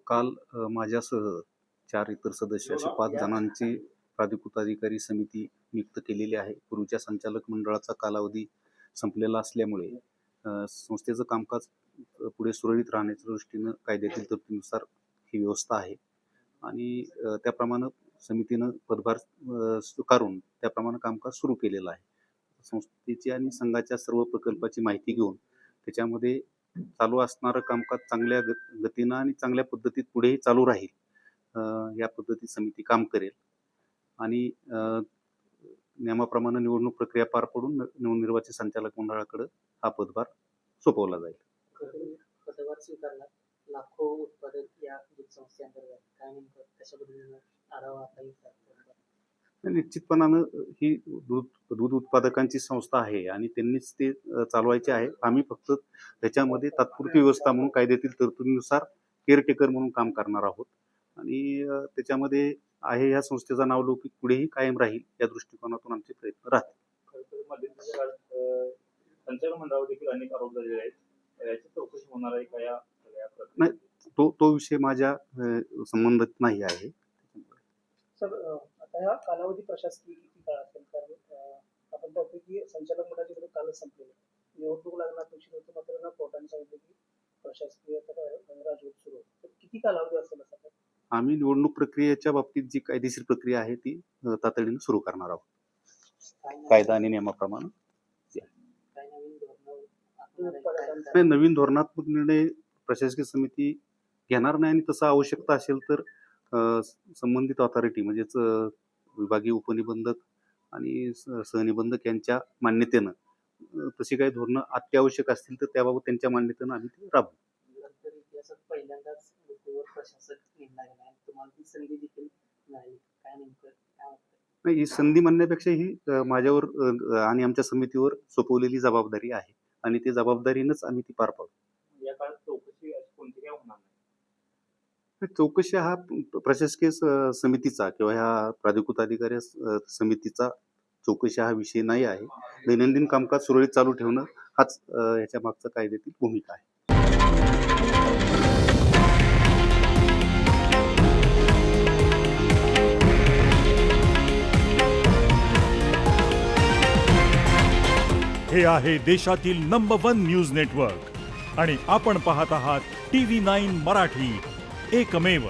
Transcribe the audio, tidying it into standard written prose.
काल माझ्यासह 4 इतर सदस्य अशा 5 जणांची प्राधिकृत अधिकारी समिती नियुक्त केलेली आहे. पूर्वीच्या संचालक मंडळाचा कालावधी संपलेला असल्यामुळे संस्थेचं कामकाज पुढे सुरळीत राहण्याच्या दृष्टीनं कायद्यातील तरतुदीनुसार ही व्यवस्था आहे आणि त्याप्रमाणे समितीनं पदभार स्वीकारून त्याप्रमाणे कामकाज सुरू केलेलं आहे. संस्थेची आणि संघाच्या सर्व प्रकल्पाची माहिती घेऊन त्याच्यामध्ये चालू असणारं कामकाज चांगल्या गतीनं आणि चांगल्या पद्धतीत पुढेही चालू राहील या पद्धतीत समिती काम करेल आणि नियमाप्रमाणे निवडणूक प्रक्रिया पार पडून नवनिर्वाचित संचालक मंडळाकडे हा पदभार सोपवला जाईल. पदभार स्वीकारला लाखो उत्पादक या संस्थेअंतर्गत काय नेमकं कशा पद्धतीनं आढावा निश्चितपणानं ही दूध उत्पादकांची संस्था आहे आणि त्यांनीच ते चालवायचे आहे. आम्ही फक्त त्याच्यामध्ये तात्पुरती व्यवस्था म्हणून कायद्यातील तरतुदीनुसार केअरटेकर म्हणून काम करणार आहोत आणि त्याच्यामध्ये आहे या संस्थेचा नावलौकिक पुढेही कायम राहील या दृष्टिकोनातून आमचे प्रयत्न राहतील. संचालक मंडळावर देखील अनेक आरोप झालेले आहेत. याची चौकशी होणार आहे का या नाही, तो विषय माझ्या संबंधित नाही आहे. सर, आता हा कालावधी प्रशासकीय किती काळ असेल? कारण आपण पाहतो की संचालक मंडळाचे कालच संपलेले निवडणूक लागणार उशीर होतो, मात्र कोर्टाने सांगितलं की प्रशासकीय राजवट सुरू होते. तर किती कालावधी असेल असं? आम्ही निवडणूक प्रक्रियेच्या बाबतीत जी कायदेशीर प्रक्रिया आहे ती तातडीने सुरू करणार आहोत कायदा आणि नियमाप्रमाणे. नवीन धोरणात्मक निर्णय प्रशासकीय समिती घेणार नाही आणि तसं आवश्यकता असेल तर संबंधित ऑथॉरिटी म्हणजेच विभागीय उपनिबंधक आणि सहनिबंधक यांच्या मान्यतेनं तशी काही धोरणं अत्यावश्यक असतील तर त्याबाबत त्यांच्या मान्यतेनं आम्ही ते राबवू. पहिल्यांदाच प्रशासक नेमला गेला आणि तुम्हाला ती संधी देखील मिळाली, काय नेमकं नाही, ही संधी म्हणण्यापेक्षा ही माझ्यावर आणि आमच्या समितीवर सोपवलेली जबाबदारी आहे आणि ती जबाबदारीनंच आम्ही ती पार पाडू. या काळात चौकशी कोणती काय होणार नाही? चौकशी हा प्रशासकीय समितीचा किंवा ह्या प्राधिकृत अधिकारी समितीचा चौकशी हा विषय नाही आहे. दैनंदिन कामकाज सुरळीत चालू ठेवणं हाच याच्या मागचा कायद्यातील भूमिका आहे. हे आहे देशातील नंबर 1 न्यूज नेटवर्क आणि आपण पाहत आहात TV9 मराठी, एकमेव.